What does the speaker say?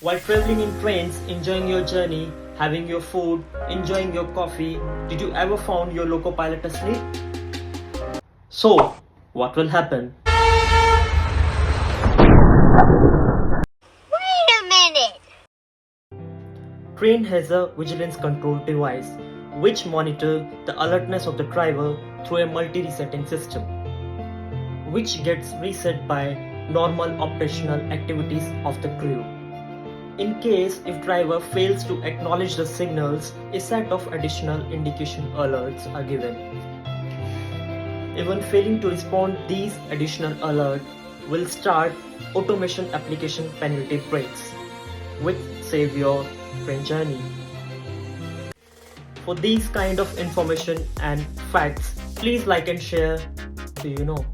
While traveling in trains, enjoying your journey, having your food, enjoying your coffee, did you ever found your loco pilot asleep? So, what will happen? Wait a minute! Train has a vigilance control device which monitor the alertness of the driver through a multi-resetting system, which gets reset by normal operational activities of the crew. In case if driver fails to acknowledge the signals, a set of additional indication alerts are given. Even failing to respond, these additional alerts will start automation application penalty breaks, which save your train journey. For these kind of information and facts, please like and share. Do you know?